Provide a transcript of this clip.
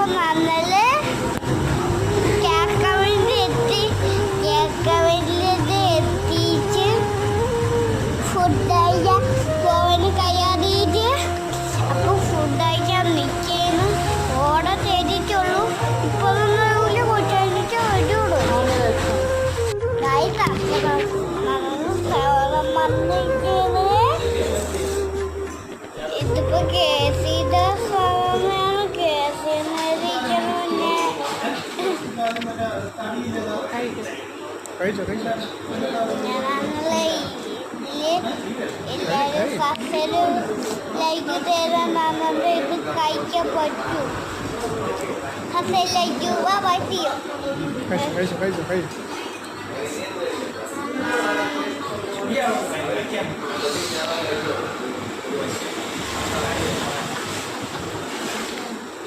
നന്നല് കേക്കവണ്ടി എത്തി കേക്കവണ്ടിയത് എത്തിച്ച് ഫുഡ് പോവന് കയ്യാറിയിട്ട് അപ്പോൾ ഫുഡ് കഴിക്കാൻ നിൽക്കുന്നു ഓർഡർ ചെയ്തിട്ടുള്ളൂ ഇപ്പോൾ ഒന്നും കൊച്ചു വരുള്ളൂ ഇതിപ്പോ കേസ് ചെയ്ത സമയമാണ് കേസ് ഞാനാണല്ലേ എല്ലാവരും സബ്സ്ക്രൈബ് ലൈക്ക് തരാൻ ഇത് കഴിക്കാൻ പറ്റൂ ലൈക്ക് പറ്റിയോ Yeah.